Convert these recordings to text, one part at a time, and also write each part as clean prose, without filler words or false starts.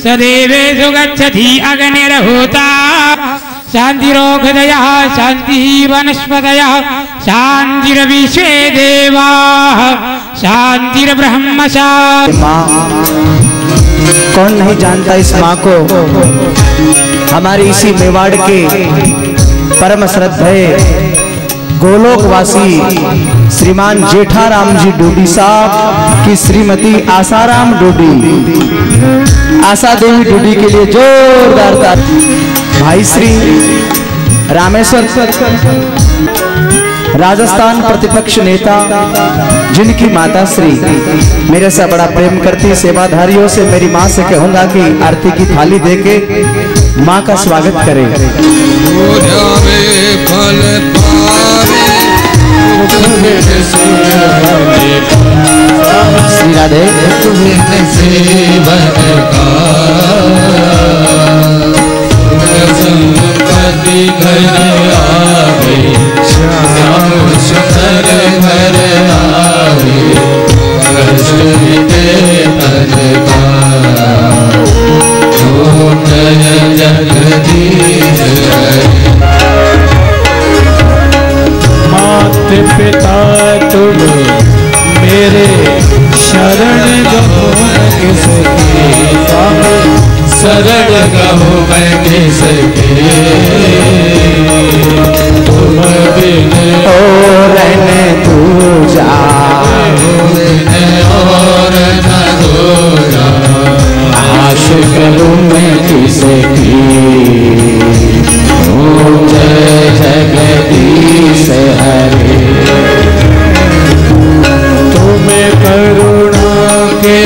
सदेवेषु गच्छति अग्निर्होता शान्तिरोगदयः शान्तिः वनस्पतयः शान्तिर्विश्वे देवाः शान्तिर्ब्रह्म कौन नहीं जानता इस माँ को। हमारी इसी मेवाड़ के परम श्रद्धेय गोलोकवासी श्रीमान जेठाराम जी डोडी साहब की श्रीमती आसाराम डोडी, आशा देवी डोडी के लिए जोरदार ताली। भाई श्री रामेश्वर राजस्थान प्रतिपक्ष नेता जिनकी माता श्री मेरे से बड़ा प्रेम करती, सेवाधारियों से मेरी माँ से कहूंगा कि आरती की थाली देके माँ का स्वागत करें। श्री राधे माते पिता तुम मेरे शरण गहो किसके, शरण गहो मैं किसके, तुम बिन और न दूजा और न दूजा, आश करूं मैं किसकी, जय जगदीश हरे। तुम्हें करुणा के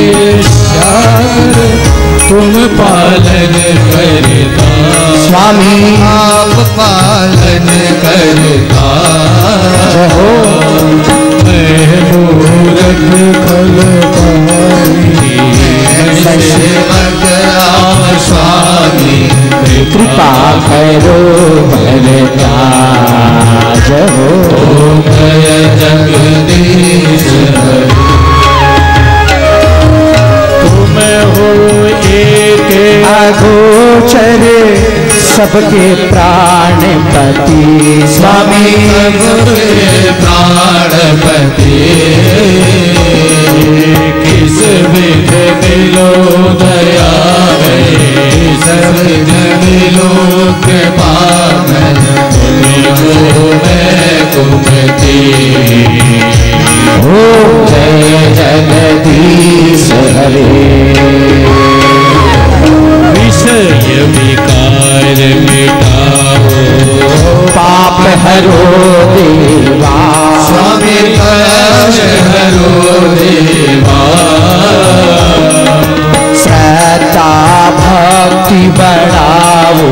सागर तुम पालन करता स्वामी, आप पालन करता हो। मैं मूरख खलकाई स्वामी, कृपा करो भरताज हो। जय जगदीश तुम हो एक अगोचर सबके प्राणपति स्वामी, प्राणपति किस विध मिलो दया सब मिलो कृपा मैं कुमति। ओम जय जगदीश हरे। विषय विकार मिटाओ पाप हरो देवा स्वामी, पाप हरो देवा। श्रद्धा भक्ति बढ़ाओ,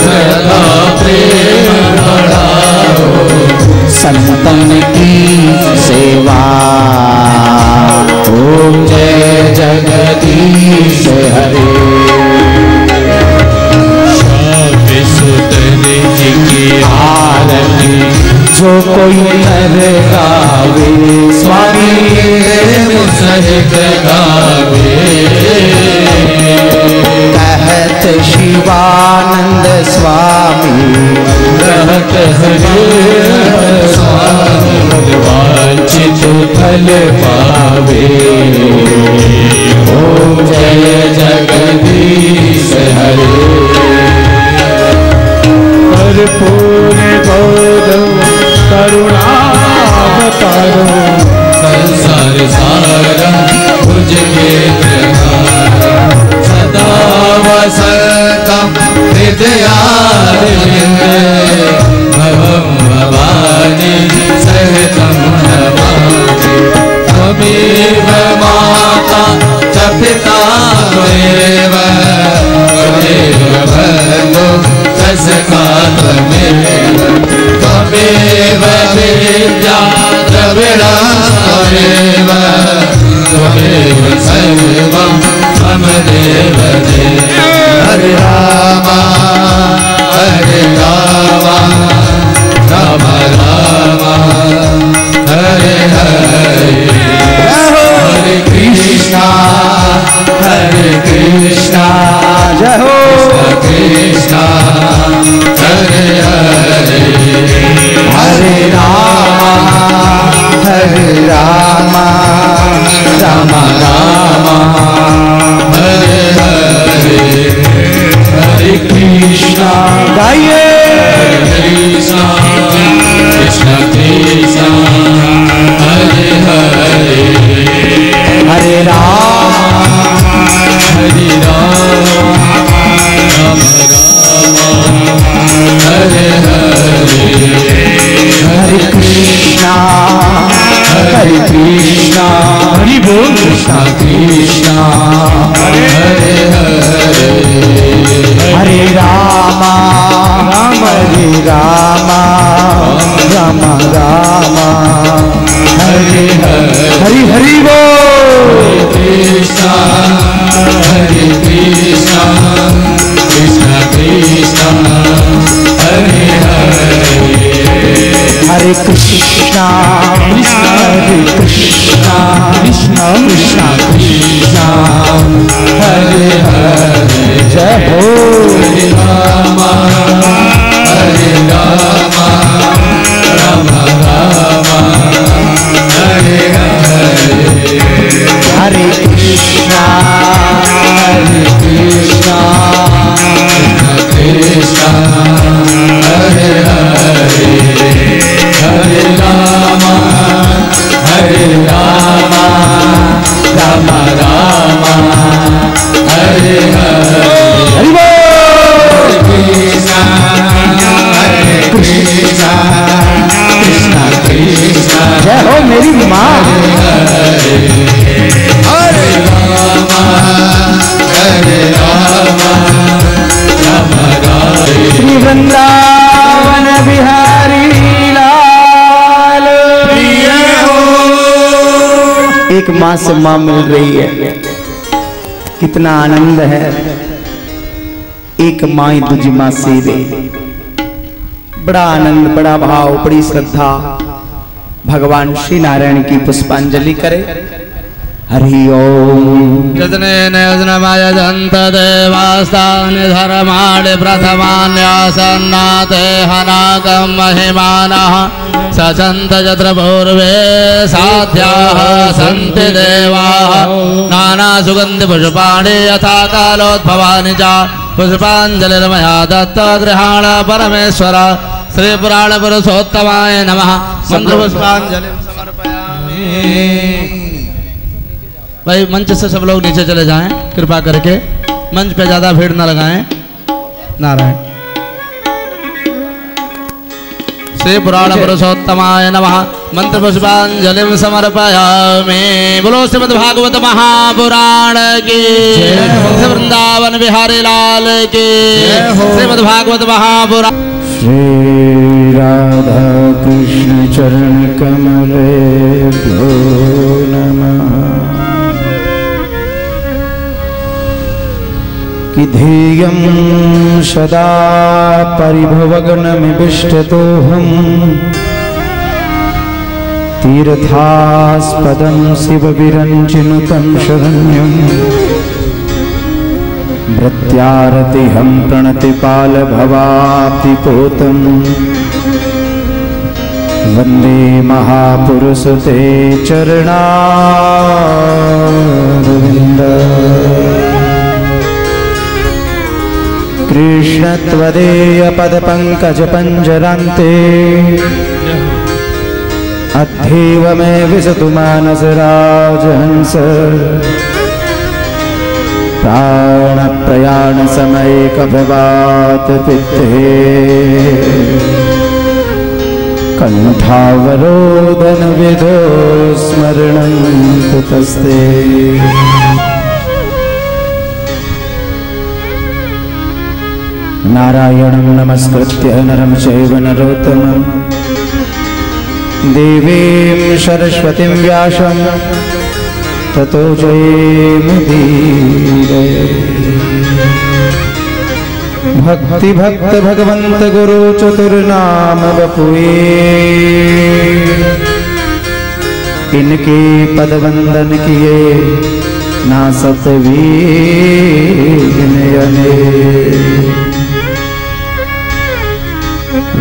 सदा प्रेम बढ़ाओ, संतन की सेवा। ओम जय जगदीश हरे। श्याम सुंदर जी की आरती जो कोई नर गावे स्वामी, सहित गावे। कहत शिवानंद स्वामी, रहत हरे स्वामी, वांछित फल पावे। ओम जय जगदीश हरे। भरपूर गौरव करुणावतारो, संसार सारम भुज के सदा वसतम हृदयारविंद, भवम भवानी सहितम नमामि। त्वमेव माता च पिता त्वमेव, त्वमेव बन्धु च सखा त्वमेव, त्वमेव विद्या द्रविणा त्वमेव, त्वमेव सर्वं मम देव देव। हरे राम हरे राम, राम राम हरे हरे, हरे कृष्णा हरे कृष्णा जय हो कृष्ण हरे हरे हरे राम राम राम हरे हरे हरे कृष्ण गाइए कृष्ण कृष्ण कृष्ण हरे हरे हरे राम हरे राम राम राम हरे हरे हरे कृष्णा हरे कृष्णा हरि बोल कृष्ण कृष्ण हरे हरे हरे राम हरे राम राम राम हरे हरे हरि हरि बोल कृष्ण हरे कृष्ण कृष्ण कृष्ण हरे हरे हरे कृष्णा हरे कृष्णा कृष्णा कृष्णा कृष्णा हरे हरे जय हो हरे राम राम राम हरे हरे हरे कृष्णा कृष्ण हरे हरे हरे राम राम राम हरे हरे हरि बोल कृष्ण कृष्ण कृष्ण कृष्ण जय हो मेरी माँ हरे राम राम राम श्री वृंदावन बिहारी लाल एक माँ से माँ मिल रही है, कितना आनंद है। एक माँ दूजी माँ सीधे, बड़ा आनंद, बड़ा भाव, बड़ी श्रद्धा। भगवान श्री नारायण की पुष्पांजलि करे। हरि ओम। जतनेनयजनमयजन्त देवास्तानि धर्माणि प्रथमान्यासन्नाते हनाकं महिमानः सचन्त यत्र पूर्वे साध्याः सन्ति देवाः नानासुगन्धिपुष्पाणि यथा कालोद्भवानि च पुष्पाञ्जलिर्मया दत्तगृहाण परमेश्वर श्रीपुराणपुरुषोत्तमाय नमः। मन्त्रपुष्पाञ्जलिं समर्पयामि। भाई मंच से सब लोग नीचे चले जाएं कृपा करके, मंच पे ज्यादा भीड़ न लगाएं। नारायण। श्री पुराण पुरुषोत्तमाय नमः। मंत्र पुष्पांजलिं समर्पयामि। बोलो श्रीमद् भागवत महापुराण की, श्री वृंदावन बिहारी लाल की, श्रीमद् भागवत महापुराण। श्री राधा कृष्ण चरण कमलेभ्यो नमः। कि ध्येयं सदा परिभवग्नमिविष्टतोऽहं तीर्थास्पदं शिवविरञ्जिनुतं शरण्यं भृत्यारतिहं प्रणतिपालभवाप्तिपोतं वन्दे महापुरुषते चरणारविन्द। कृष्ण त्वदीय पदपङ्कज पञ्जरान्ते अध्येव मे विशतु मानसराजहंस। प्राणप्रयाण समये कभवात पित्ते कंठावरोदन विधो स्मरणं कुतस्ते। नारायणं नमस्कृत्य नरं चैव नरोत्तमं देवीं सरस्वतीं व्यासं ततो जयेमुदीरये। भक्ति भक्त भगवंत गुरु चतुर्नाम बपुए, इनके पद वंदन किए ना सतवीर अनेक।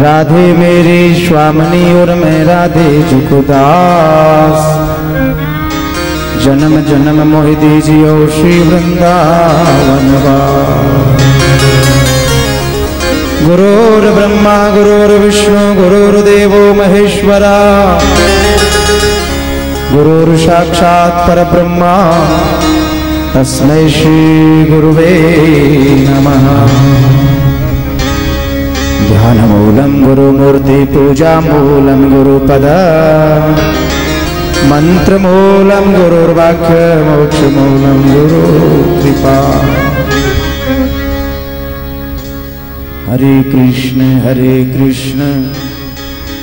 राधे मेरे स्वामिनी और मैं राधे जुकुदास। जन्म जन्म मोहि दीजियो श्री वृंदावन वास। गुरुर् ब्रह्मा गुरुर्विष्णु गुरुर्देवो महेश्वरा। गुरुर् साक्षात् परब्रह्मा तस्मै श्री गुरुवे नमः। ध्यानमूलं गुरुमूर्ति पूजामूलं गुरुपद। मंत्रमूलं गुरुर्वाक्य मोक्षमूलं गुरुकृपा। हरे कृष्ण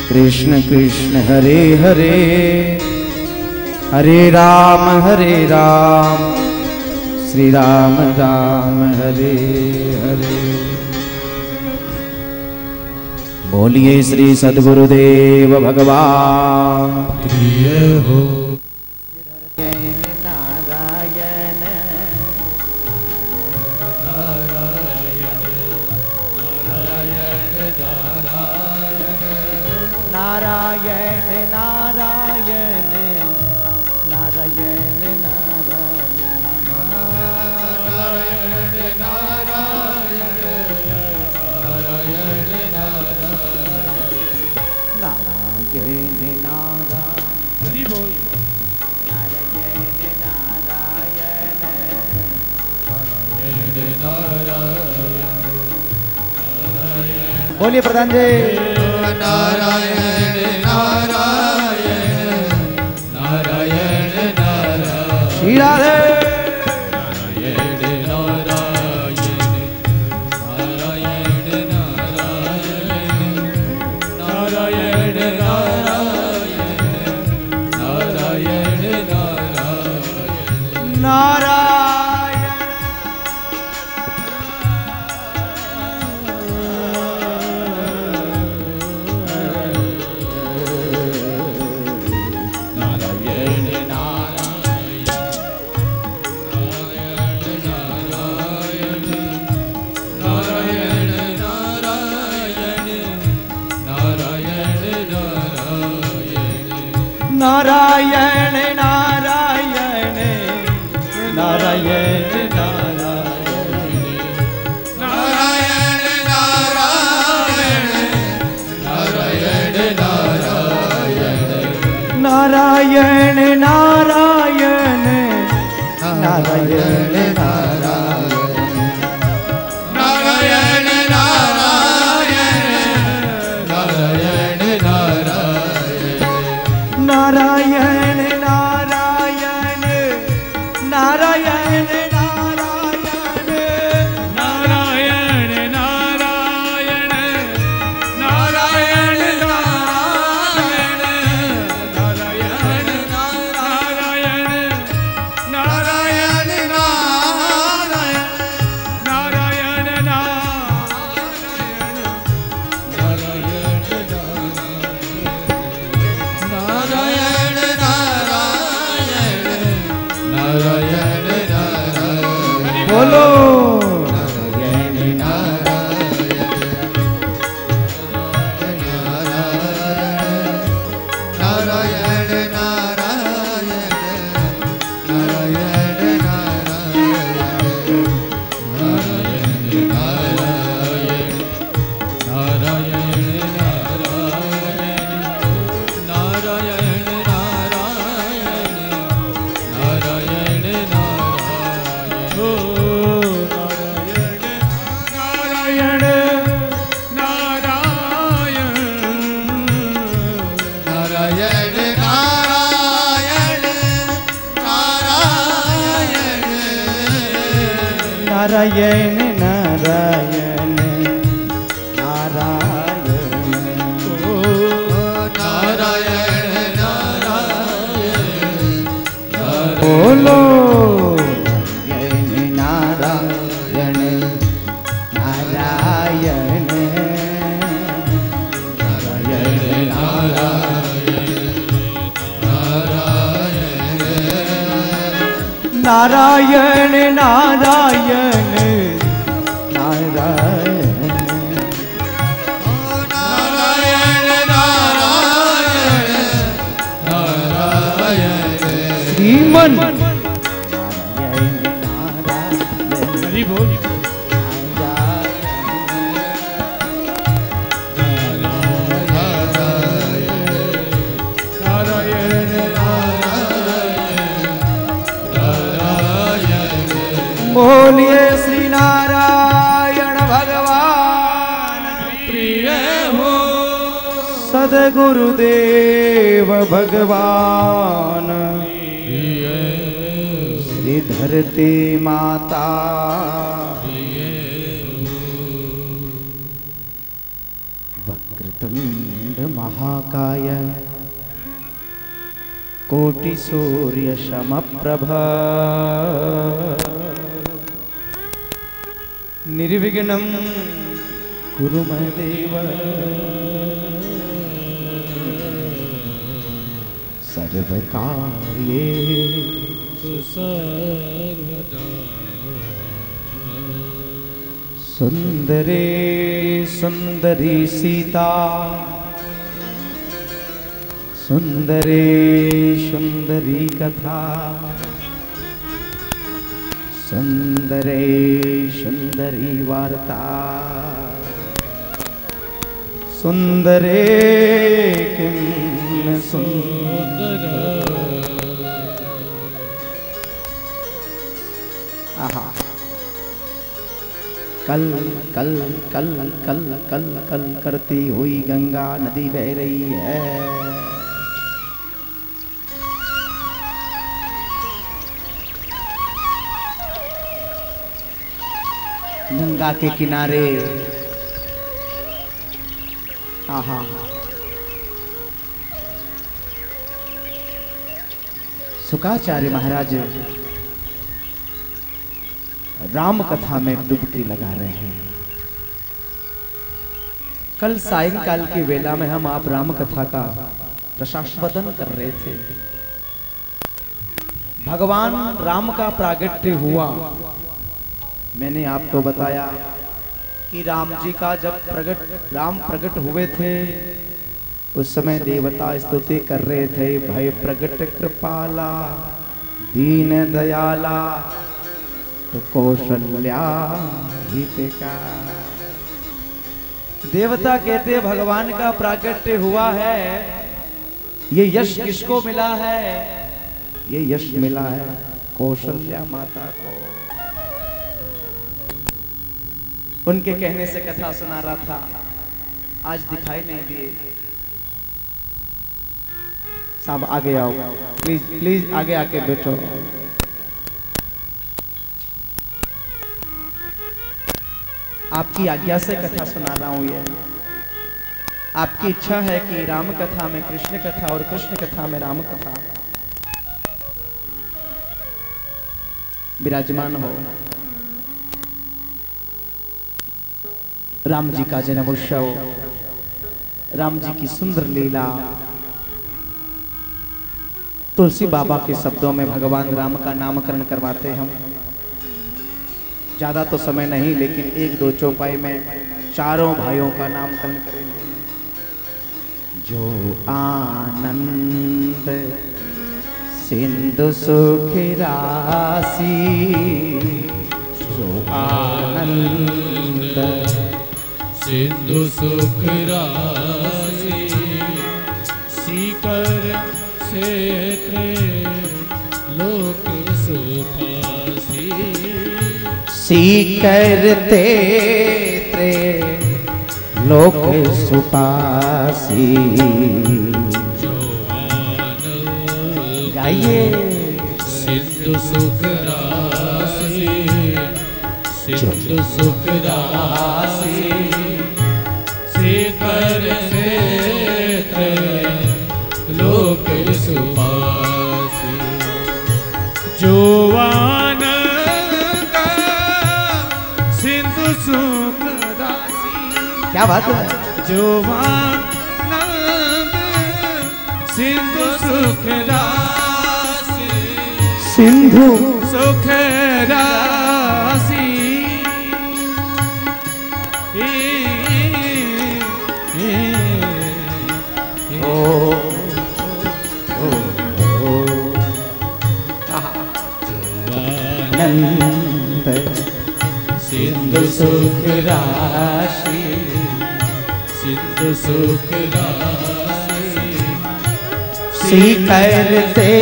कृष्ण कृष्ण हरे हरे, हरे राम श्री राम राम हरे हरे। बोलिए श्री सद्गुरुदेव भगवान प्रिय हो। नारायण नारायण नारायण नारायण नारायण बोलिए प्रधान जी। नारायण नारायण नारायण नारायण श्री राधे। नारायण नारायण नारायण नारायण नारायण नारायण नारायण नारायण नारायण नारायण नारायण नारायण नारायण नारायण नारायण नारायण नारायण बोलो नारायण नारायण नारायण ओ नारायण नारायण बोलो नारायण नारायण नारायण नारायण नारायण नारायण जी बोल। बोलिए श्री नारायण भगवान प्रिय हो सदगुरुदेव भगवान श्री धरती माता वक्रतुंड महाकाय कोटि सूर्य समप्रभा निर्विघ्नं कुरु मे देव सर्वकार्येषु सर्वदा सुंदरे सुंदरी सीता सुंदरे सुंदरी कथा सुंदरे सुंदरी वार्ता सुंदरे किं सुंदर। आहा कल कल कल कल कल कल करती हुई गंगा नदी बह रही है। गंगा के किनारे आहा शुकाचार्य महाराज राम कथा में डुबकी लगा रहे हैं। कल सायंकाल की वेला में हम आप राम कथा का प्रशास्पदन कर रहे थे। भगवान राम का प्रागट्य हुआ। मैंने आपको बताया कि राम जी का जब राम प्रकट हुए थे उस समय देवता स्तुति कर रहे थे, भय प्रगट कृपाला दीन दयाला तो कौशल्या हितका। देवता कहते भगवान का प्रागट्य हुआ है, ये यश किसको मिला है? ये यश मिला है कौशल्या माता को। उनके कहने से कथा सुना रहा था, आज दिखाई नहीं दिए। साहब आगे आओ प्लीज, प्लीज आगे आके बैठो। आपकी आज्ञा से कथा सुना रहा हूं। ये आपकी इच्छा है कि राम कथा में कृष्ण कथा और कृष्ण कथा में राम कथा विराजमान हो। राम जी का जन्म उत्सव, राम जी की सुंदर लीला, तुलसी बाबा के शब्दों में भगवान राम का नामकरण करवाते हम। ज्यादा तो समय नहीं, लेकिन एक दो चौपाई में चारों भाइयों का नामकरण करेंगे। जो आनंद सिंधु सुख राशि, जो आनंद सिंधु सुख राशि, सीकर से लोक सुपासी। सीकर ते लोक सुपासी। गाइए सिंधु सुख राशि, सिंधु सुख राशि, सीकर से लोक सुपासी। जो आनंद सिंधु सुख राशि, क्या बात है? जो आनंद सिंधु सुख राशि, सिंधु सुख राशि। आनंद सिंधु सुख राशि सिंधु सुख राशि शिखर ते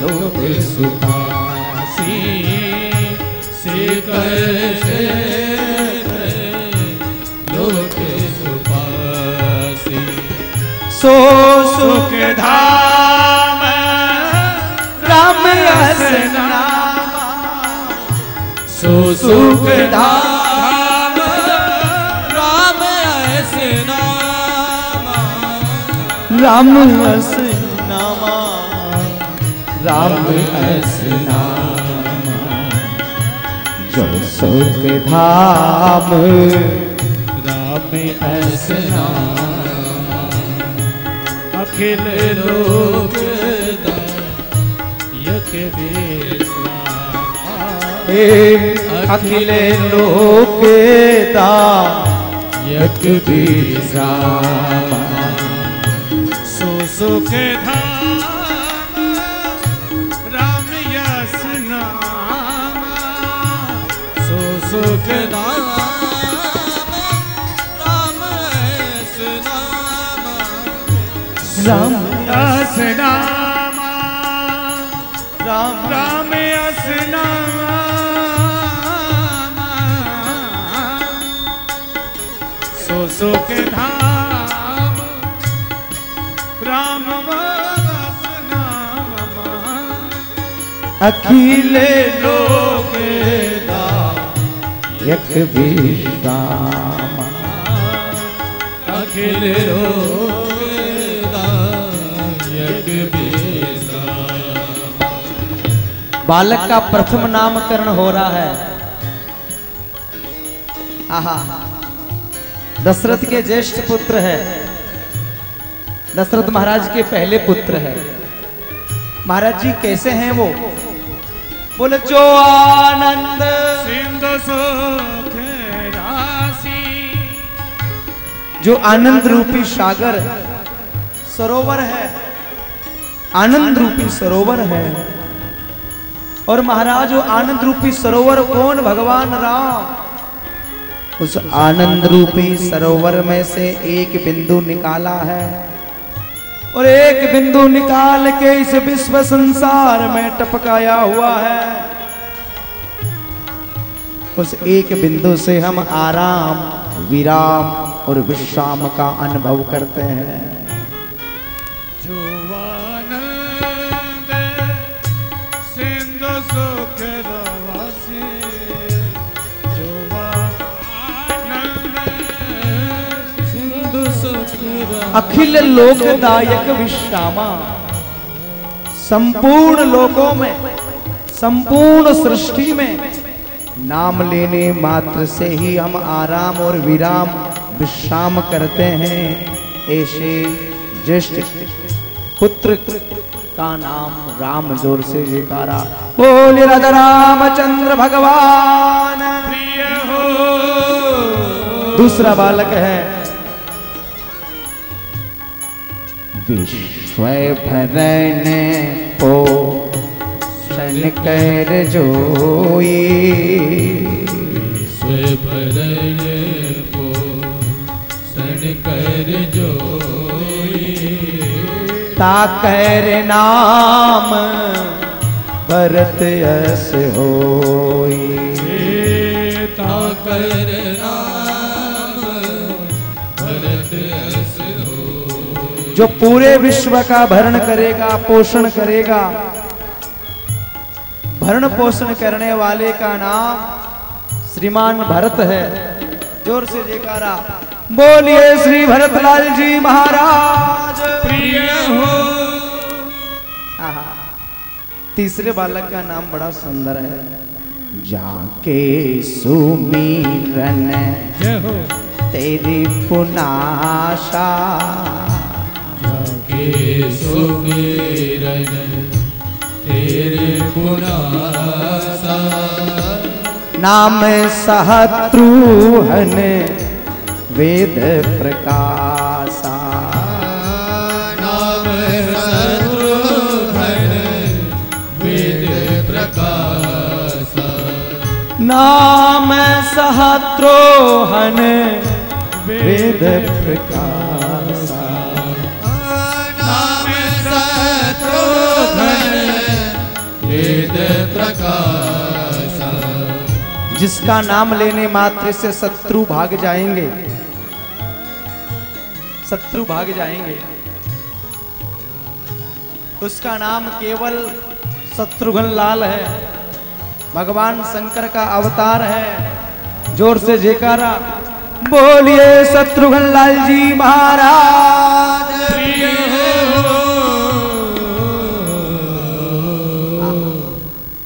लोक सुखासी शिखर से लोक सुखासी सो सुख धाम राम नामा सो सुख धाम राम ऐसे नामा राम अस नामा राम अस नामा जो सुख धाम राम ऐसे नामा अखिल लोक यक विश्रामा अखिल लोक दायक विश्रामा सो सुख धाम राम यस नामा सो सुख धाम राम यस नामा राम यस नामा राम राम यस नामा सो सुख धाम राम यस नामा अखिल लोक दायक विश्रामा अखिल लोक विश्रामा बालक का प्रथम नामकरण हो रहा है। आहा, दशरथ के ज्येष्ठ पुत्र है, दशरथ महाराज के पहले पुत्र है। महाराज जी कैसे हैं वो? बोले जो आनंद सिंधु सुख राशि जो आनंद रूपी सागर सरोवर है, आनंद रूपी सरोवर है। और महाराज वो आनंद रूपी सरोवर कौन? भगवान राम। उस आनंद रूपी सरोवर में से एक बिंदु निकाला है और एक बिंदु निकाल के इस विश्व संसार में टपकाया हुआ है। उस एक बिंदु से हम आराम, विराम और विश्राम का अनुभव करते हैं। जो आनंद सिंधु सुख राशि जो आनंद सिंधु सुख राशि अखिल लोकदायक विश्रामा, संपूर्ण लोकों में, संपूर्ण सृष्टि में नाम लेने मात्र से ही हम आराम और विराम विश्राम करते हैं। ऐसे ज्येष्ठ पुत्र का नाम राम। जोर से जयकारा बोले राधा रामचंद्र भगवान प्रिय हो। दूसरा बालक है विश्व भरण को शन कर जोई विश्व भरण को सन कर जोई ताकर नाम भरत यस होई ताकर नाम भरत यस हो। जो पूरे विश्व का भरण करेगा, पोषण करेगा। भरण पोषण करने वाले का नाम श्रीमान भरत है। जोर से जयकारा बोलिए श्री भरतलाल जी महाराज प्रिय हो। आहा, तीसरे बालक का नाम बड़ा सुंदर है। जाके सुमीरन जय हो। तेरी पुनाशा जाके सुमिरन तेरे पुनासा नाम सहत्रुहन वेद प्रकाशा नाम शत्रुघ्न वेद प्रकाशा नाम सहस्रोहन वेद प्रकाशा। नाम सहस्रोहन वेद प्रकाशा। जिसका नाम लेने मात्र से शत्रु भाग जाएंगे, शत्रु भाग जाएंगे। उसका नाम केवल शत्रुघ्न लाल है, भगवान शंकर का अवतार है। जोर से जयकारा बोलिए शत्रुघ्न लाल जी महाराज।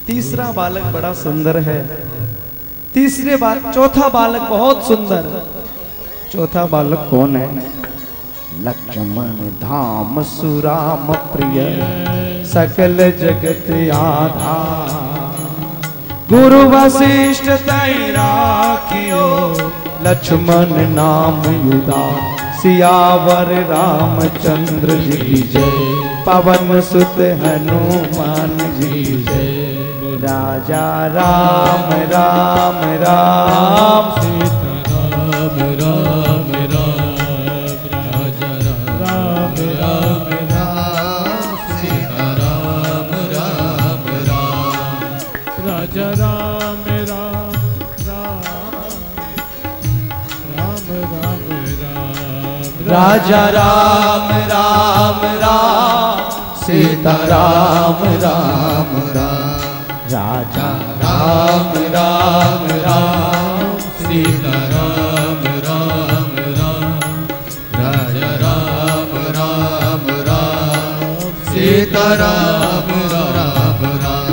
तीसरा बालक बड़ा सुंदर है, चौथा बालक बहुत सुंदर। चौथा बालक कौन है? लक्ष्मण धाम सुराम प्रिय सकल जगत आधार। गुरु वशिष्ठ तै राखियो लक्ष्मण नाम युधा। सियावर रामचंद्र जी की जय, पवन सुत हनुमान जी की जय। राजा राम राम राम सीता राम राम राम। राजा राम राम राम। सीता राम राम राम। राजा राम राम राम। राम राम राम। राजा राम राम राम। सीता राम राम राम। राजा राम राम राम। सीता राम राम राम। राजा राम राम राम। सीता राम राम राम।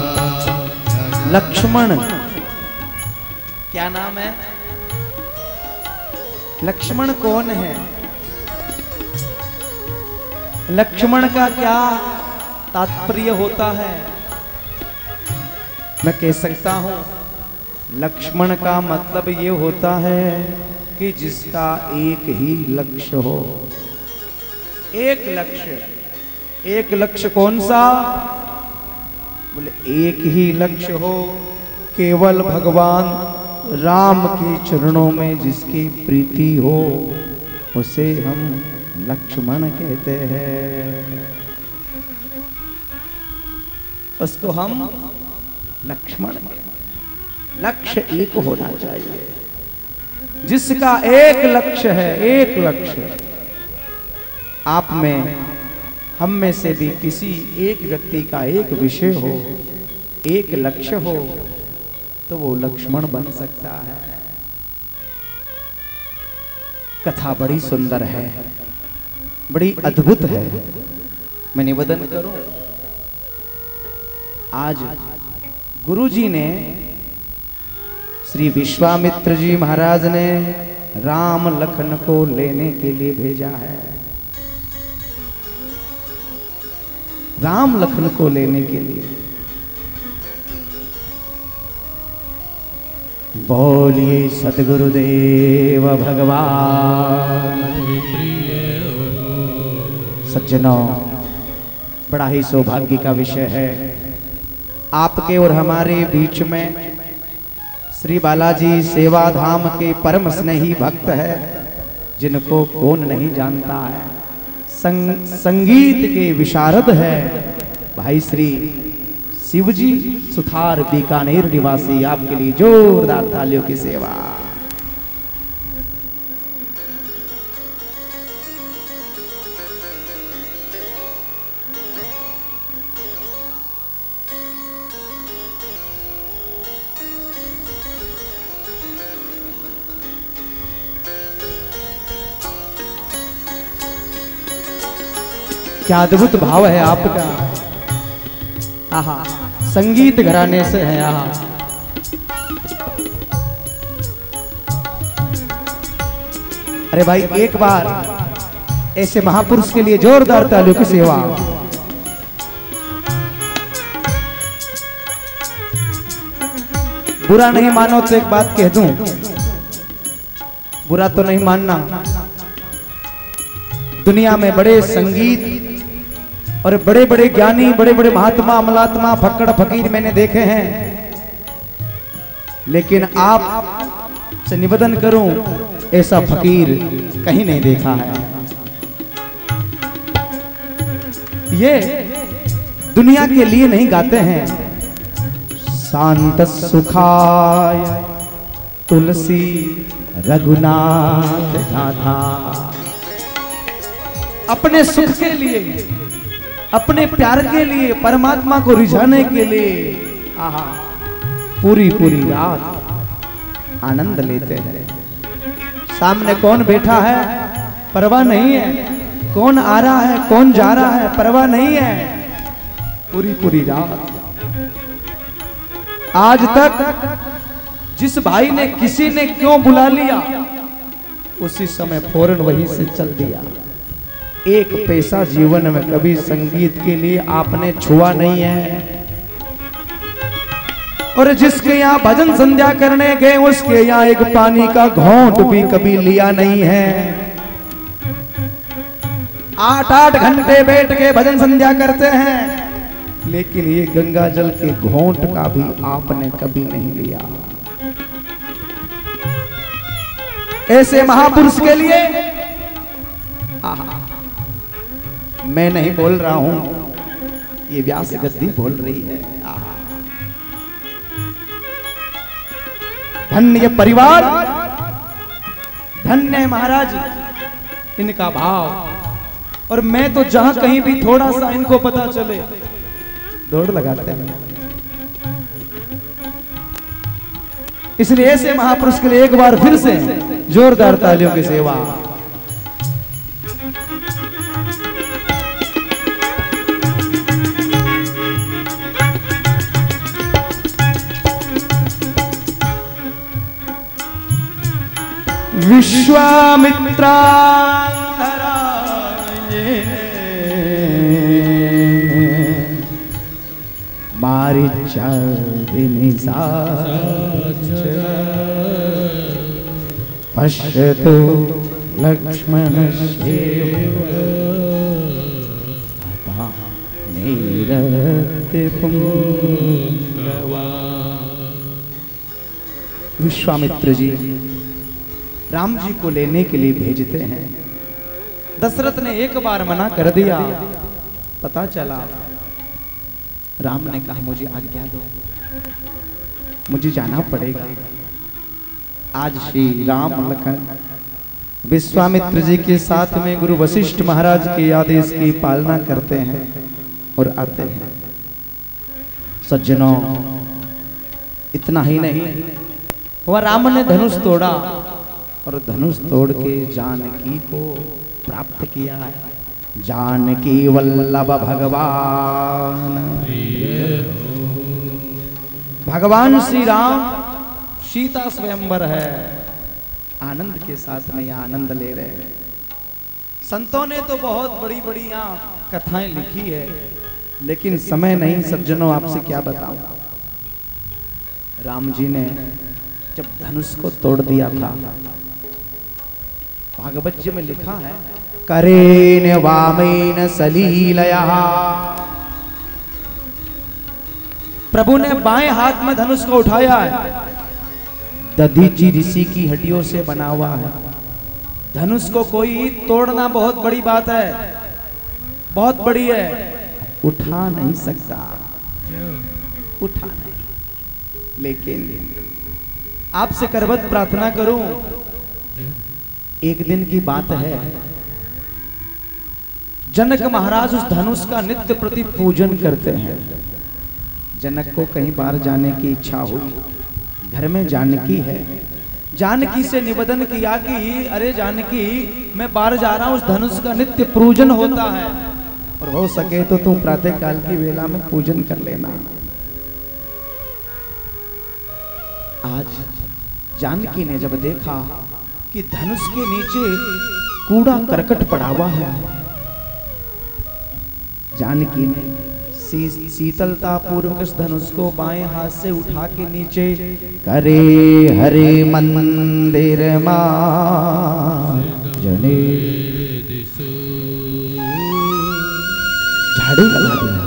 लक्ष्मण क्या नाम है? लक्ष्मण कौन है? लक्ष्मण का क्या तात्पर्य होता है? मैं कह सकता हूं, लक्ष्मण का मतलब ये होता है कि जिसका एक ही लक्ष्य हो। एक लक्ष्य, एक लक्ष्य कौन सा? बोले एक ही लक्ष्य हो, केवल भगवान राम के चरणों में जिसकी प्रीति हो, उसे हम लक्ष्मण कहते हैं। उसको हम लक्ष्मण। लक्ष्य एक होना चाहिए। जिसका एक लक्ष्य है, एक लक्ष्य। आप में, हम में से भी किसी एक व्यक्ति का एक विषय हो, एक लक्ष्य हो, तो वो लक्ष्मण बन सकता है। कथा बड़ी सुंदर है, बड़ी अद्भुत है। मैं निवेदन करूं, आज गुरुजी ने, श्री विश्वामित्र जी महाराज ने राम लखन को लेने के लिए भेजा है। राम लखन को लेने के लिए। बोलिए सद्गुरुदेव भगवान। सज्जनों, बड़ा ही सौभाग्य का विषय है। आपके और हमारे बीच में श्री बालाजी सेवा धाम के परम स्नेही भक्त है, जिनको कौन नहीं जानता है। संगीत के विशारद है भाई श्री शिवजी सुथार, बीकानेर निवासी। आपके लिए जोरदार तालियों की सेवा। क्या अद्भुत भाव है आपका। आहा, संगीत घराने से है। आहा, अरे भाई, एक बार ऐसे महापुरुष के लिए जोरदार तालियों की सेवा। बुरा नहीं मानो तो एक बात कह दूं, बुरा तो नहीं मानना। दुनिया में बड़े संगीत और बड़े बड़े ज्ञानी, बड़े बड़े महात्मा, अमलात्मा, फक्कड़ फकीर मैंने देखे हैं, लेकिन आप से निवेदन करूं, ऐसा फकीर कहीं नहीं देखा है। ये दुनिया के लिए नहीं गाते हैं। शांत सुखाय तुलसी रघुनाथ गाथा। अपने सुख के लिए, अपने प्यार के लिए, परमात्मा को रिझाने के लिए आहा पूरी पूरी रात आनंद लेते हैं। सामने कौन बैठा है परवाह नहीं है, कौन आ रहा है कौन जा रहा है परवाह नहीं है। पूरी पूरी रात आज तक जिस भाई ने किसी ने क्यों बुला लिया, उसी समय फौरन वहीं से चल दिया। एक पैसा जीवन में कभी संगीत के लिए आपने छुआ नहीं है। और जिसके यहाँ भजन संध्या करने गए, उसके यहाँ एक पानी का घोंट भी कभी लिया नहीं है। 8-8 घंटे बैठ के भजन संध्या करते हैं, लेकिन ये गंगा जल के घोंट का भी आपने कभी नहीं लिया। ऐसे महापुरुष के लिए मैं नहीं बोल रहा हूं, ये व्यास गद्दी बोल रही है। धन्य परिवार, धन्य महाराज, इनका भाव। और मैं तो जहां कहीं भी थोड़ा सा इनको पता चले दौड़ लगाते हैं। इसलिए ऐसे महापुरुष के लिए एक बार फिर से जोरदार तालियों की सेवा। विश्वामित्रा मारीचा पश्यतु लक्ष्मणस्यैव विश्वामित्र जी राम जी को लेने के लिए भेजते हैं। दशरथ ने एक बार मना कर दिया। पता चला राम ने कहा मुझे आज्ञा दो, मुझे जाना पड़ेगा। आज श्री राम लखन विश्वामित्र जी के साथ में गुरु वशिष्ठ महाराज के आदेश की पालना करते हैं और आते हैं। सज्जनों, इतना ही नहीं, वह राम ने धनुष तोड़ा और धनुष तोड़ के जानकी को प्राप्त किया है। जानकी वल्लभ भगवान, भगवान श्री राम सीता स्वयंवर है। आनंद के साथ में यहाँ आनंद ले रहे हैं। संतों ने तो बहुत बड़ी बड़ी यहाँ कथाएं लिखी है, लेकिन समय नहीं सज्जनों, आपसे क्या बताऊं। राम जी ने जब धनुष को तोड़ दिया था, भागवत जी में लिखा है करेन वामेन सलीलया। प्रभु ने बाएं हाथ में धनुष को उठाया है। दधीची ऋषि की हड्डियों से बना हुआ है। धनुष को कोई तोड़ना बहुत बड़ी बात है, बहुत बड़ी है। उठा नहीं सकता, उठा नहीं। लेकिन आपसे करबद्ध प्रार्थना करूं, एक दिन की बात है, जनक महाराज उस धनुष का नित्य प्रति पूजन करते हैं। जनक को कहीं बाहर जाने की इच्छा हुई, घर में जानकी है। जानकी से निवेदन किया कि अरे जानकी, मैं बाहर जा रहा हूं, उस धनुष का नित्य पूजन होता है, और हो सके तो तुम प्रातः काल की वेला में पूजन कर लेना। आज जानकी ने जब देखा कि धनुष के नीचे कूड़ा करकट पड़ा हुआ है, जानकी ने शीतलता पूर्वक इस धनुष को बाएं हाथ से उठा के नीचे करे हरे मंदिर जने झाड़ू लगा दिया।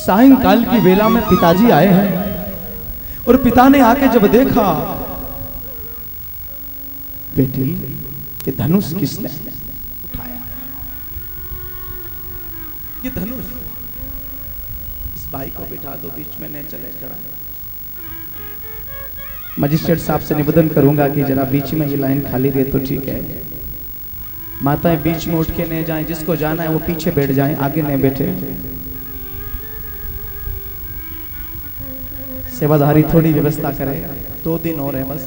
सायंकाल की वेला में पिताजी आए हैं और पिता ने आके जब देखा, बेटी ये धनुष किसने उठाया? ये धनुष इस भाई को बिठा दो, बीच में नहीं चले खड़ा। मजिस्ट्रेट साहब से निवेदन करूंगा कि जरा बीच में ये लाइन खाली दे तो ठीक है। माताएं बीच में उठ के नहीं जाएं, जिसको जाना है वो पीछे बैठ जाएं, आगे नहीं बैठे। सेवाधारी थोड़ी व्यवस्था करे, 2 दिन और है बस।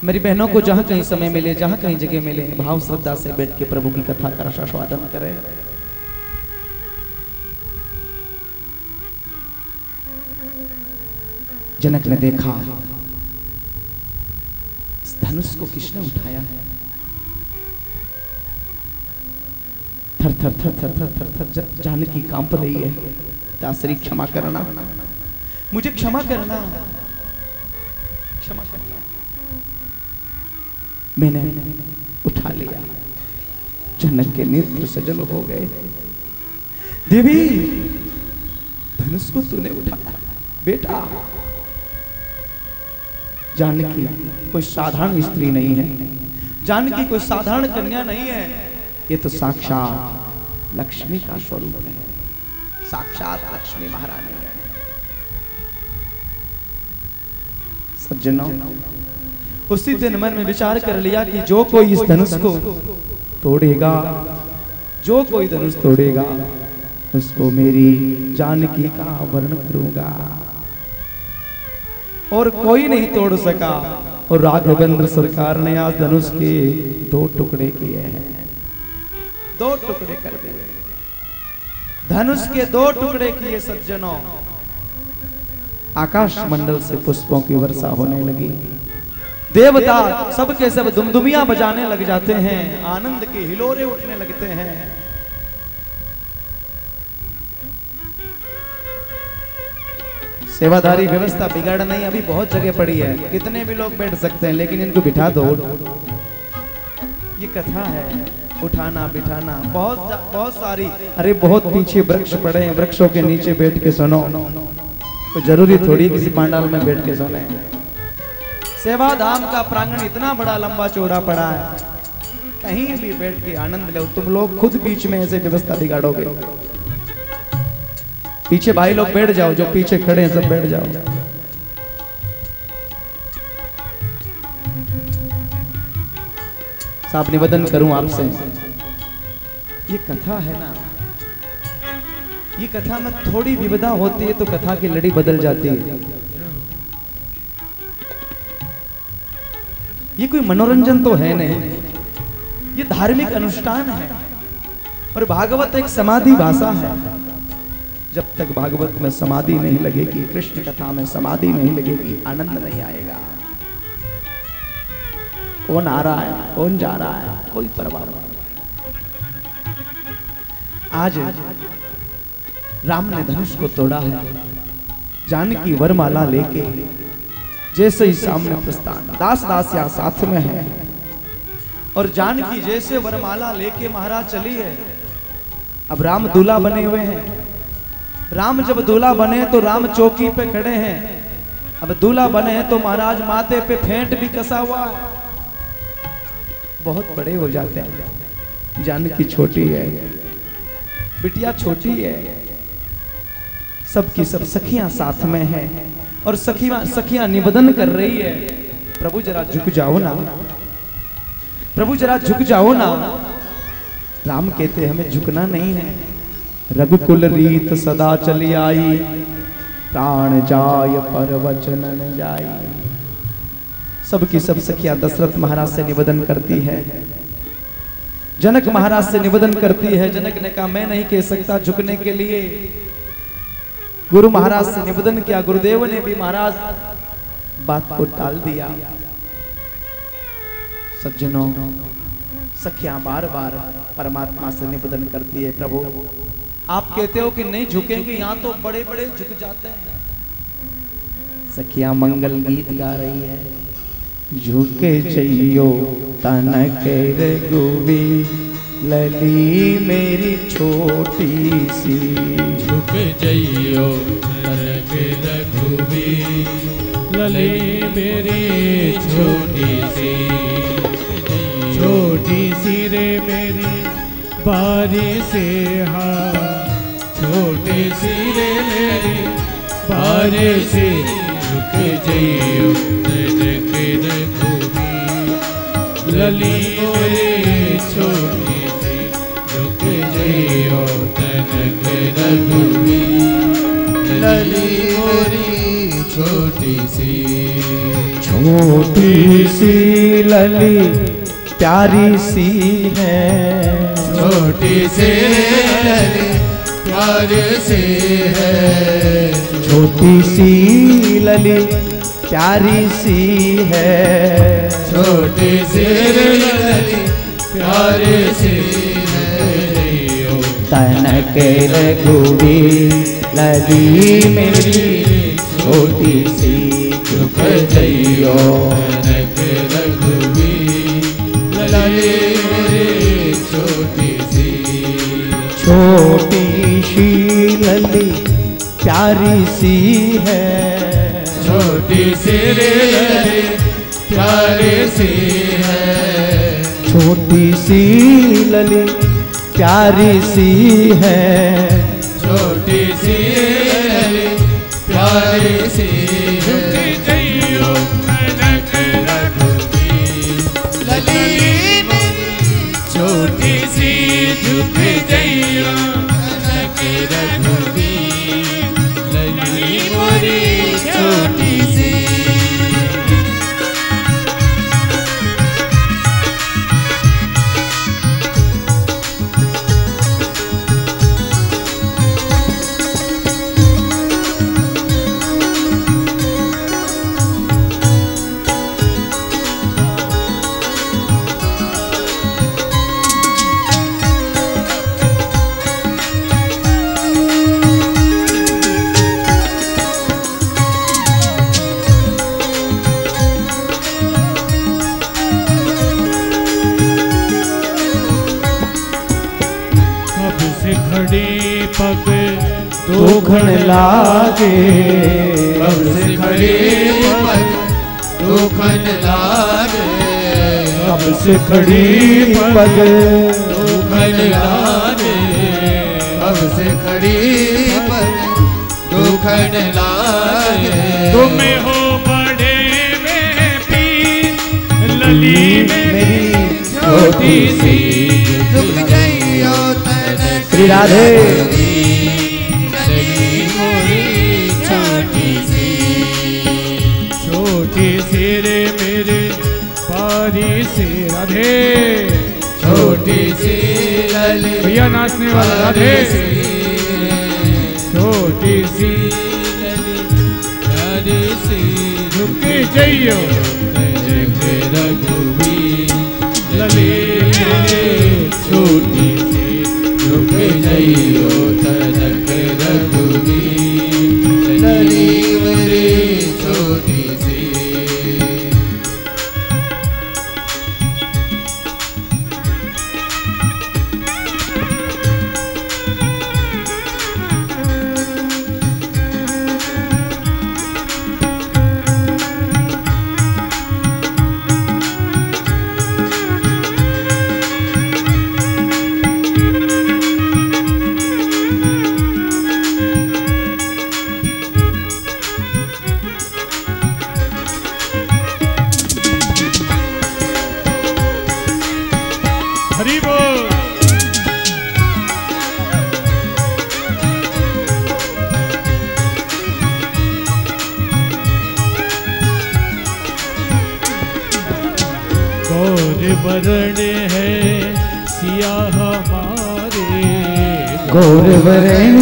मेरी बहनों को जहां कहीं समय मिले, जहां कहीं जगह मिले, भाव श्रद्धा से बैठ के प्रभु की कथा का रसास्वादन करे। जनक ने देखा इस धनुष को किसने उठाया है। थर थर थर थर थर थर थर जानकी कांप रही है। दासरी क्षमा करना, मुझे क्षमा करना, क्षमा करना, मैंने उठा लिया। जनक के नेत्र सजल हो गए। देवी धनुष को तूने उठाया बेटा। जानकी कोई साधारण स्त्री नहीं है, जानकी कोई साधारण कन्या नहीं है, ये तो साक्षात लक्ष्मी का स्वरूप है, साक्षात लक्ष्मी महारानी है। सज्जनों, उसी दिन मन में विचार कर लिया कि जो कोई इस धनुष को तोड़ेगा, जो कोई धनुष तोड़ेगा उसको मेरी जानकी का वर्ण करूंगा। और कोई नहीं तोड़ सका। और राघवेंद्र सरकार ने आज धनुष के 2 टुकड़े किए हैं, 2 टुकड़े कर दिए। धनुष के 2 टुकड़े किए सज्जनों। आकाश मंडल से पुष्पों की वर्षा होने लगी। देवता सबके सब दुमदुमियां बजाने लग जाते हैं, आनंद के हिलोरे उठने लगते हैं। सेवाधारी व्यवस्था बिगाड़ नहीं, अभी बहुत जगह पड़ी है, कितने भी लोग बैठ सकते हैं, लेकिन इनको बिठा दो। ये कथा है, उठाना बिठाना बहुत सारी। अरे बहुत पीछे वृक्ष पड़े हैं, वृक्षों के नीचे बैठ के सुनो। तो जरूरी थोड़ी किसी पांडाल में बैठ के सुने। सेवाधाम का प्रांगण इतना बड़ा लंबा चौड़ा पड़ा है, कहीं भी बैठ के आनंद लो। तुम लोग खुद बीच में ऐसे व्यवस्था बिगाड़ोगे। पीछे भाई लोग बैठ जाओ, जो पीछे खड़े हैं सब बैठ जाओ। साहब निवेदन करूं आपसे, ये कथा है ना, ये कथा में थोड़ी विविधता होती है तो कथा की लड़ी बदल जाती है। ये कोई मनोरंजन तो है नहीं, ये धार्मिक अनुष्ठान है। और भागवत एक समाधि भाषा है। जब तक भागवत में समाधि नहीं लगेगी, कृष्ण कथा में समाधि नहीं लगेगी, आनंद नहीं आएगा। कौन आ रहा है, कौन जा रहा है, कोई परवाह नहीं। आज राम ने धनुष को तोड़ा है। जानकी वरमाला लेके जैसे ही सामने प्रस्थान, दास दासियां साथ में है। और जानकी जैसे वरमाला लेके महाराज चली है। अब राम दूल्हा बने हुए हैं। राम जब दूल्हा बने तो राम चौकी पे खड़े हैं। अब दूल्हा बने हैं तो महाराज माथे पे फेंट भी कसा हुआ है। बहुत बड़े हो जाते हैं। जानकी छोटी है, बिटिया छोटी है। सबकी सब सखियां साथ में हैं और सखियां निवेदन कर रही है, प्रभु जरा झुक जाओ ना, प्रभु जरा झुक जाओ ना। राम कहते हमें झुकना नहीं है। रघुकुल रीत सदा चली आई, प्राण जाय पर वचन न जाई। सबकी सब सखियां दशरथ महाराज से निवेदन करती है, जनक महाराज से निवेदन करती है। जनक ने कहा मैं नहीं कह सकता झुकने के लिए। गुरु महाराज से निवेदन किया, गुरुदेव ने भी महाराज बात को टाल दिया। सज्जनों, सखियां बार बार परमात्मा से निवेदन करती है, प्रभु आप कहते हो कि नहीं झुकेंगे, यहाँ तो बड़े बड़े झुक जाते हैं। सखियां मंगल गीत गा रही है। झुके जइयो तन के रघुवी लली मेरी छोटी सी। झुक जइयो तनक रघुवीर, लली मेरी छोटी सी। छोटी सी रे मेरी बारी से हाँ, छोटी सी रे मेरी बारी से। झुक जइयो तनक रघुवीर, लली मेरी छोटी सी। झुक जइयो तनक रघुवीर, लली मेरी छोटी सी। छोटी सी लली प्यारी सी है, छोटी सी लली प्यारी सी है। छोटी सी लली प्यारी सी है। छोटी सी लली प्यारी सी है। तनक रघुवीर, लली मेरी छोटी सी। झुक जइयो तनक रघुवीर, लली मेरी छोटी सी। छोटी सी लली प्यारी सी है। छोटी सी लली प्यारी सी है। छोटी सी लली प्यारी सी है। छोटी सी लली प्यारी सी। झुक जइयो तनक रघुवीर, लली मेरी छोटी सी। झुक जइयो तनक रघुवीर, लली मेरी छोटी सी। पग दो घड़ लागे, अब से खड़ी पग दो घड़ लागे। अब से खड़ी पग दो घड़ लागे। अब से खड़ी पग दो घड़ लागे। तुम हो बड़े में पीर, लली मेरी छोटी सी। झुक जइयो तनक श्री राधे। रे मेरे पारी से राधे। छोटी सी लली भैया नाचने वाला राधे। छोटी सी लली प्यारी सी। झुक जइयो तनक रघुवीर, लली मेरी छोटी सी। झुक जइयो तनक रघुवीर, लली मेरी छोटी सी। हरि बोल। गौर वरण है सिया हमारे, गौर वरण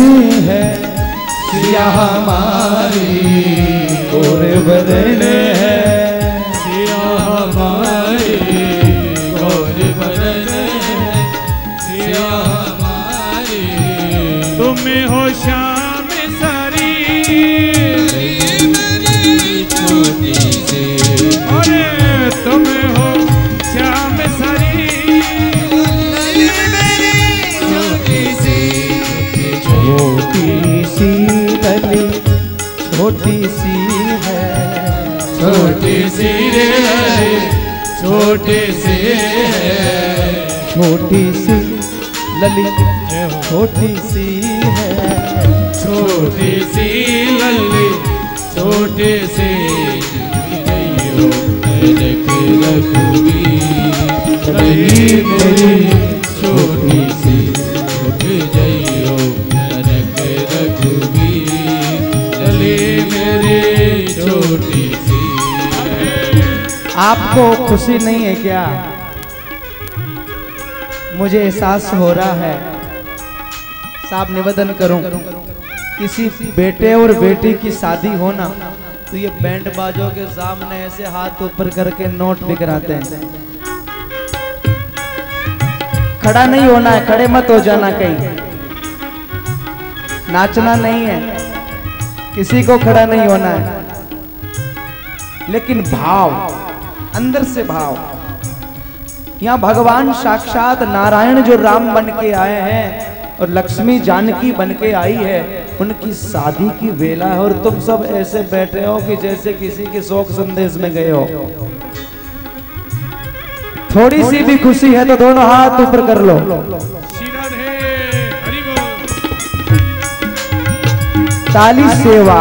है सिया हमारी। गौर वरण है सिया हमारे। गौर वरण है सिया हमारे। तुम हो श्याम सारी, मेरी छोटी सी। अरे तुम हो श्याम सारी, छोटी सी लली छोटी सी है, छोटी सी रे छोटी सी है, छोटी सी लली छोटी सी है, छोटी सी लल्ली छोटी सी रैयो रख रखूंगी, लल्ली मेरी छोटी सी रुक जाइयो रख रखूंगी, लल्ली मेरी छोटी सी। आपको खुशी नहीं है क्या? मुझे एहसास हो रहा है। साहब निवेदन करूं, किसी बेटे और बेटी की शादी हो ना तो ये बैंड बाजों के सामने ऐसे हाथ ऊपर करके नोट बिखराते हैं। खड़ा नहीं होना है, खड़े मत हो जाना कहीं, नाचना नहीं है, किसी को खड़ा नहीं होना है, लेकिन भाव, अंदर से भाव। यहाँ भगवान साक्षात नारायण जो राम बन के आए हैं और लक्ष्मी जानकी बन के आई है, उनकी शादी की वेला है और तुम सब ऐसे बैठे हो कि जैसे किसी के शोक संदेश में गए हो। थोड़ी सी भी खुशी है तो दोनों हाथ ऊपर कर लो। ताली सेवा।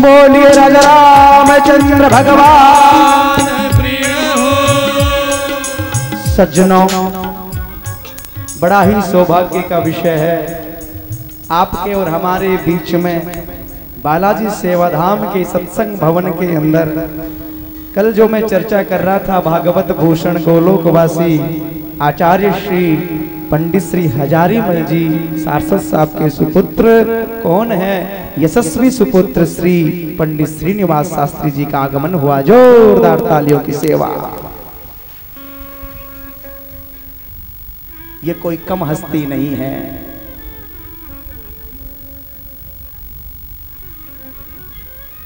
बोलिए राजा रामचंद्र भगवान प्रिय हो। सज्जनों, बड़ा ही सौभाग्य का विषय है आपके और हमारे बीच में बालाजी सेवाधाम के सत्संग भवन के अंदर कल जो मैं चर्चा कर रहा था, भागवत भूषण गोलोकवासी आचार्य श्री पंडित श्री हजारीमल जी सारस्वत साहब के सुपुत्र कौन है? यशस्वी सुपुत्र श्री पंडित श्रीनिवास शास्त्री जी का आगमन हुआ। जोरदार तालियों की सेवा। ये कोई कम हस्ती नहीं है।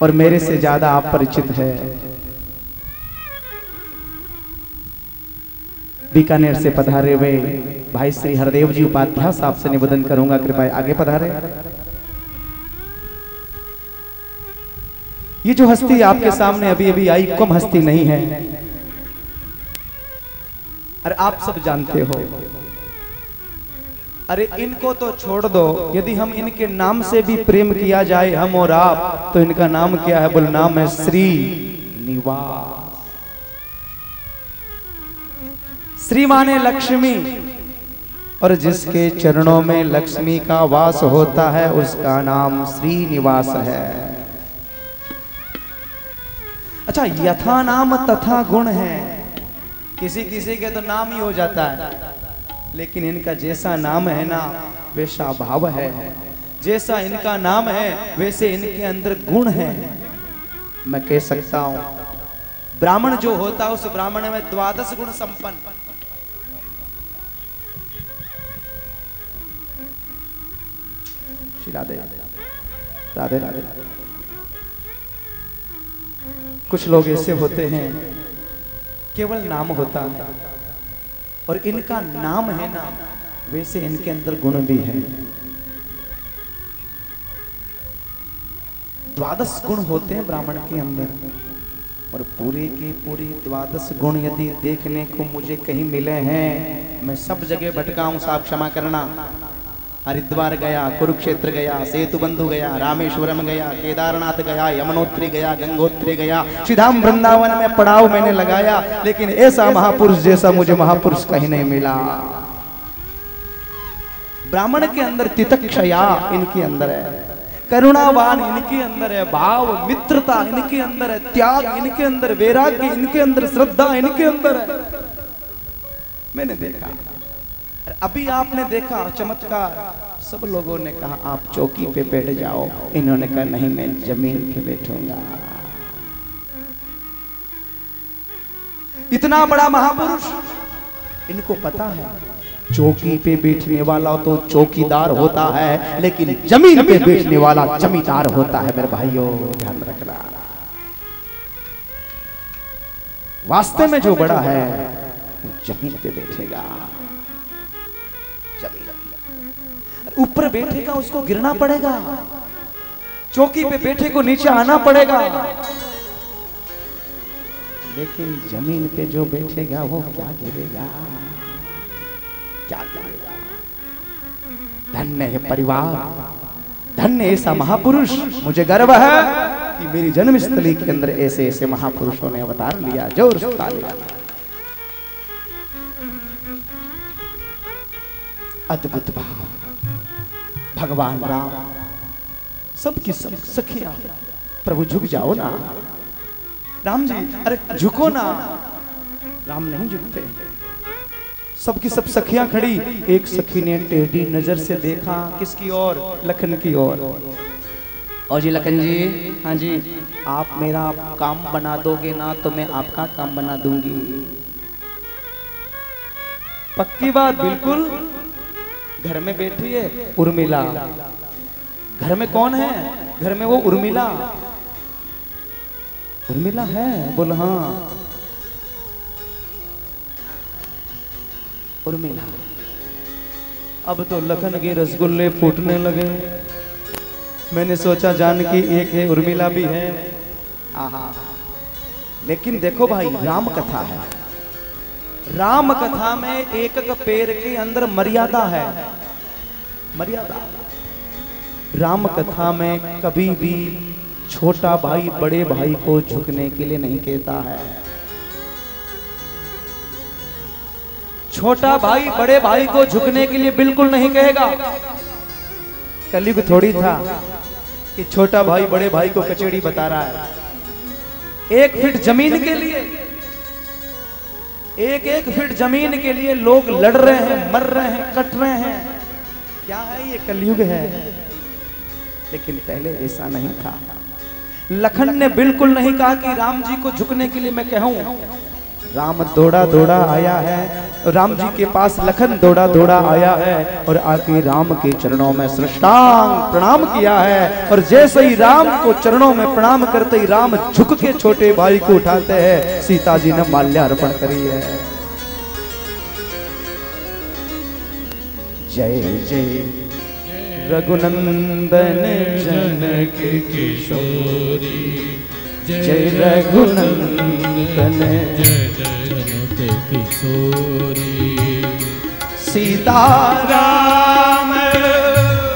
और मेरे से ज्यादा आप परिचित है। बीकानेर से पधारे हुए भाई श्री हरदेव जी उपाध्याय साहब से निवेदन करूंगा, कृपया आगे पधारे। ये जो हस्ती आपके सामने अभी अभी आई, कम हस्ती नहीं है। अरे आप सब जानते हो। अरे इनको तो छोड़ दो, यदि हम इनके नाम से भी प्रेम किया जाए, हम और आप, तो इनका नाम क्या है? बोल, नाम है श्री निवास। श्री माने लक्ष्मी, और जिसके चरणों में लक्ष्मी का वास होता है उसका नाम श्रीनिवास है। अच्छा, यथा नाम तथा गुण है। किसी किसी के तो नाम ही हो जाता है, लेकिन इनका जैसा नाम है ना वैसा भाव है। जैसा इनका नाम है वैसे इनके अंदर गुण है। मैं कह सकता हूं, ब्राह्मण जो होता है उस ब्राह्मण में 12 गुण संपन्न। राधे राधे राधे। कुछ लोग ऐसे होते हैं केवल नाम होता है, और इनका नाम है ना वैसे इनके अंदर गुण भी है। 12 गुण होते हैं ब्राह्मण के अंदर, और पूरे के पूरे 12 गुण यदि देखने को मुझे कहीं मिले हैं, मैं सब जगह भटका हूं, साहब क्षमा करना। हरिद्वार गया, कुरुक्षेत्र गया, सेतु बंधु गया, रामेश्वरम गया, केदारनाथ गया, यमुनोत्री गया, गंगोत्री गया, श्रीधाम वृंदावन में पड़ाव मैंने लगाया, लेकिन ऐसा महापुरुष जैसा मुझे महापुरुष कहीं नहीं मिला। ब्राह्मण के अंदर तितिक्षया इनके अंदर है, करुणावान इनके अंदर है, भाव मित्रता इनके अंदर है, त्याग इनके अंदर, वैराग्य इनके अंदर, श्रद्धा इनके अंदर है। मैंने देखा, अभी आपने देखा चमत्कार। सब लोगों ने कहा आप चौकी पे बैठ जाओ, इन्होंने कहा नहीं मैं जमीन पे बैठूंगा। इतना बड़ा महापुरुष, इनको पता है चौकी पे बैठने वाला तो चौकीदार होता है, लेकिन जमीन पे बैठने वाला जमींदार होता है। मेरे भाइयों ध्यान रखना, वास्तव में जो बड़ा है वो जमीन पे बैठेगा। ऊपर बैठेगा उसको गिरना पड़ेगा, चौकी पे बैठे को नीचे आना पड़ेगा, लेकिन जमीन पे जो बैठेगा वो क्या गिरेगा, क्या गिरेगा। धन्य है परिवार, धन्य ऐसा महापुरुष। मुझे गर्व है कि मेरी जन्मस्थली के अंदर ऐसे ऐसे महापुरुषों ने अवतार लिया। जोर से तालियां। अद्भुत भाव, भगवान राम सबकी सब सखियां, प्रभु झुक जाओ ना राम जी, अरे झुको ना। राम नहीं झुकते। सबकी सब सखियां खड़ी, एक सखी ने टेढ़ी नजर से देखा किसकी ओर, लखन की ओर। और जी लखन जी, हाँ जी, आप मेरा काम बना दोगे ना तो मैं आपका काम बना दूंगी। पक्की बात, बिल्कुल। घर में बैठी है उर्मिला, घर में कौन है, घर में वो उर्मिला। उर्मिला है, बोल हाँ उर्मिला। अब तो लखन के रसगुल्ले फूटने लगे। मैंने सोचा जानकी एक है, उर्मिला भी है। आहा, लेकिन देखो भाई, राम कथा है। राम कथा में एक एक पैर के अंदर मर्यादा है, मर्यादा। राम कथा में कभी भी छोटा भाई बड़े भाई को झुकने के लिए नहीं कहता है। छोटा भाई बड़े भाई को झुकने के लिए बिल्कुल नहीं कहेगा। कलयुग थोड़ी था कि छोटा भाई बड़े भाई को कचेड़ी बता रहा है। 1 फीट जमीन के लिए, एक फीट जमीन के लिए लोग लड़ रहे हैं, मर रहे हैं, कट रहे हैं। क्या है ये, कलयुग है। लेकिन पहले ऐसा नहीं था। लखन ने बिल्कुल नहीं कहा कि राम जी को झुकने के लिए मैं कहूं। राम दौड़ा दौड़ा आया है, राम जी के पास लखन दौड़ा दौड़ा आया है और आके राम के चरणों में साष्टांग प्रणाम किया है। और जैसे ही राम को चरणों में प्रणाम करते ही राम झुक के छोटे भाई को उठाते हैं। सीता जी ने माल्यार्पण करी है। जय जय रघुनंदन जनक किशोरी, जय रघुनंदन जनक किशोरी। सीताराम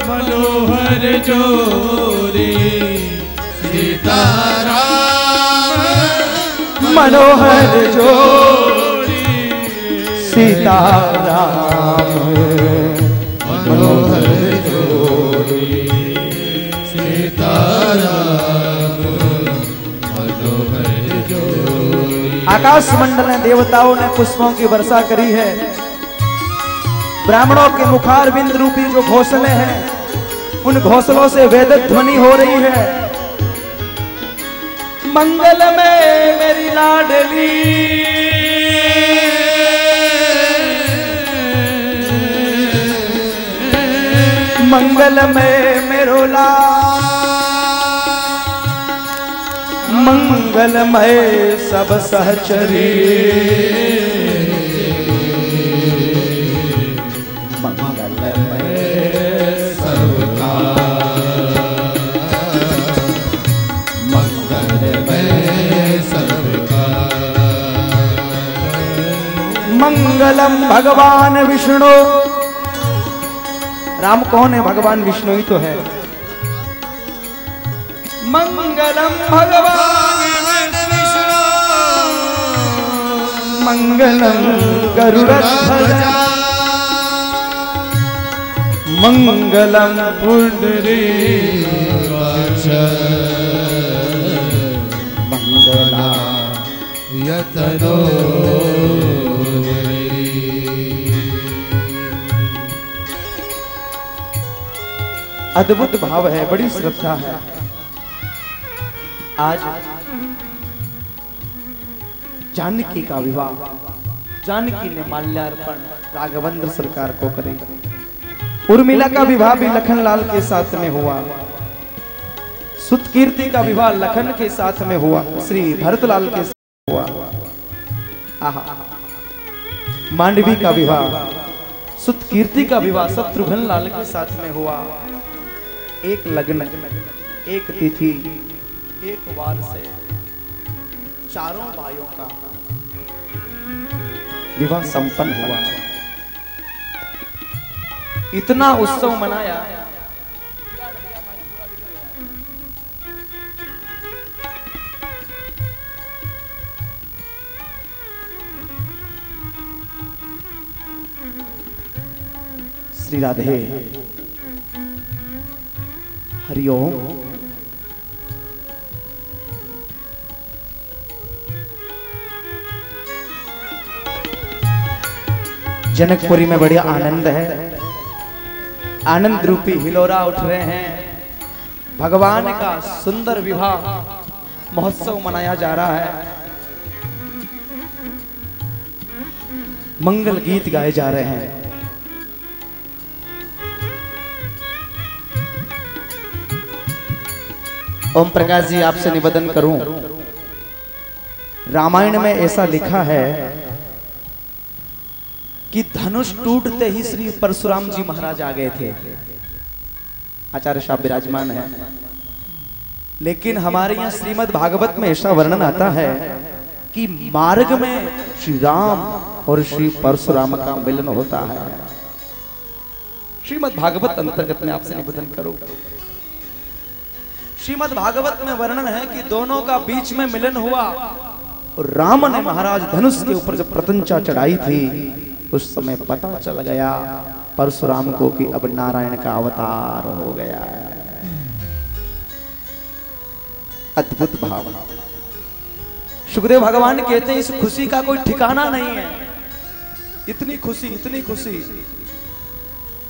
मनोहर जोरी, सीताराम मनोहर जोरी, सीताराम मनोहर जोरी, सीताराम मनोहर जोरी। आकाश मंडल में देवताओं ने पुष्पों की वर्षा करी है। ब्राह्मणों के मुखार बिंद रूपी जो घोंसले हैं, उन घोंसलों से वेद ध्वनि हो रही है। मंगल में मेरी लाडली, मंगल में मेरो लाल, मंगलमय सब सहचरी, मंगलमय सबका मंगलमय सबका। मंगलम भगवान विष्णु। राम कौन है, भगवान विष्णु ही तो है। मंगलम भगवान विष्णु, मंगलम गरुड़ध्वज, मंगलम पुंडरीकाक्ष, मंगला यतनो अद्भुत भाव है, बड़ी श्रद्धा है। आज जानकी का विवाह, जानकी ने माल्यार्पण राघवेंद्र सरकार को करे। उर्मिला का विवाह भी लखनलाल के साथ में हुआ। सुतकीर्ति का विवाह लखन के साथ में हुआ, श्री भरतलाल के साथ हुआ। आहा, मांडवी का विवाह, सुतकीर्ति का विवाह शत्रुघ्न लाल के साथ में हुआ। एक लग्न, एक तिथि, एक वार से चारों भाइयों का विवाह संपन्न हुआ। इतना उत्सव मनाया, श्री राधे हरिओम। जनकपुरी में बढ़िया आनंद है, आनंद रूपी हिलोरा उठ रहे हैं। भगवान का सुंदर विवाह महोत्सव मनाया जा रहा है। मंगल गीत गाए जा रहे हैं। ओम प्रकाश जी, आपसे निवेदन करूं, रामायण में ऐसा लिखा है कि धनुष टूटते ही श्री परशुराम जी महाराज आ गए थे। आचार्य साहब विराजमान है, लेकिन हमारे यहाँ श्रीमद् भागवत में ऐसा वर्णन आता है कि मार्ग में श्री राम और श्री परशुराम का मिलन होता है। श्रीमद् भागवत अंतर्गत में आपसे निवेदन करो, श्रीमद् भागवत में वर्णन है कि दोनों का बीच में मिलन हुआ और राम ने महाराज धनुष के ऊपर जब प्रतंचा चढ़ाई थी, उस समय पता चल गया परशुराम को कि अब नारायण का अवतार हो गया है। अद्भुत भाव। सुखदेव भगवान कहते हैं इस खुशी का कोई ठिकाना नहीं है। इतनी खुशी, इतनी खुशी।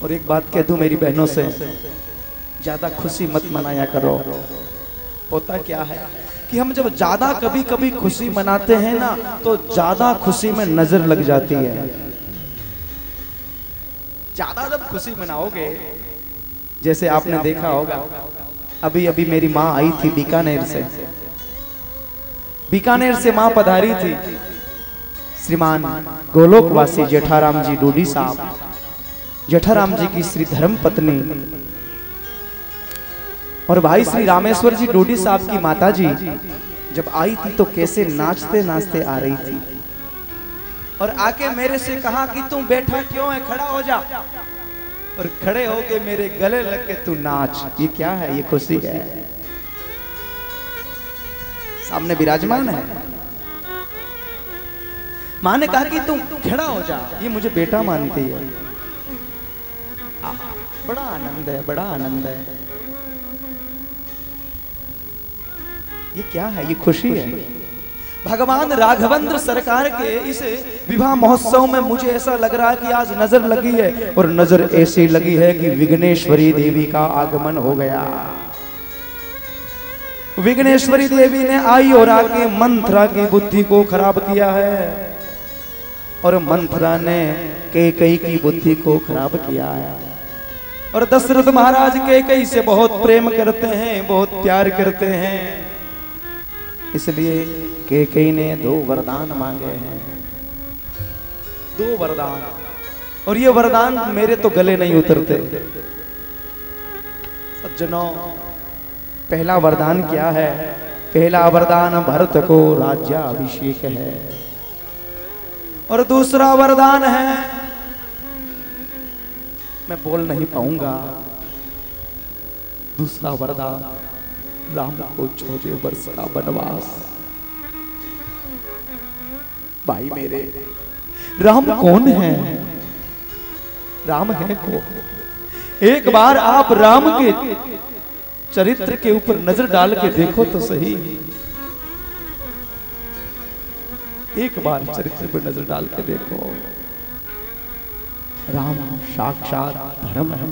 और एक बात कह दूं मेरी बहनों से, ज्यादा खुशी मत मनाया करो। होता क्या है कि हम जब ज्यादा कभी कभी खुशी मनाते हैं ना, तो ज्यादा खुशी में नजर लग जाती है। ज्यादा जब खुशी मनाओगे, जैसे आपने देखा होगा, अभी अभी मेरी माँ आई थी बीकानेर से। बीकानेर से माँ पधारी थी। श्रीमान गोलोकवासी जेठाराम जी डोडी साहब, जेठाराम जी की श्री धर्म पत्नी और भाई श्री रामेश्वर जी डोडी साहब की माता जी जब आई थी तो कैसे नाचते नाचते आ रही थी और आके मेरे से कहा कि तुम बैठा क्यों है, खड़ा हो जा। और खड़े होके मेरे गले लग के तू नाच। ये क्या है? ये खुशी है। सामने विराजमान है। मां ने कहा कि तुम खड़ा हो जा, ये मुझे बेटा मानती है। बड़ा आनंद है, बड़ा आनंद है। ये क्या है? ये खुशी है। भगवान राघवेंद्र सरकार के इस विवाह महोत्सव में मुझे ऐसा लग रहा है कि आज नजर लगी है, और नजर ऐसी लगी है कि विघ्नेश्वरी देवी का आगमन हो गया। विघ्नेश्वरी देवी ने आई और आके मंथरा की बुद्धि को खराब किया है, और मंथरा ने कैकेयी की बुद्धि को खराब किया है। और दशरथ महाराज कैकेयी से बहुत प्रेम करते हैं, बहुत प्यार करते हैं, इसलिए कैकेयी ने 2 वरदान मांगे हैं। 2 वरदान, और ये वरदान मेरे तो गले नहीं उतरते। सज्जनों, पहला वरदान क्या है? पहला वरदान भरत को राज्याभिषेक है, और दूसरा वरदान है, मैं बोल नहीं पाऊंगा, दूसरा वरदान राम को 14 वर्ष का वनवास। भाई मेरे, राम कौन है? राम है कौन? एक बार आप राम के चरित्र के ऊपर नजर डाल के देखो तो सही। एक बार चरित्र पर नजर डाल के देखो। राम साक्षात धर्म है।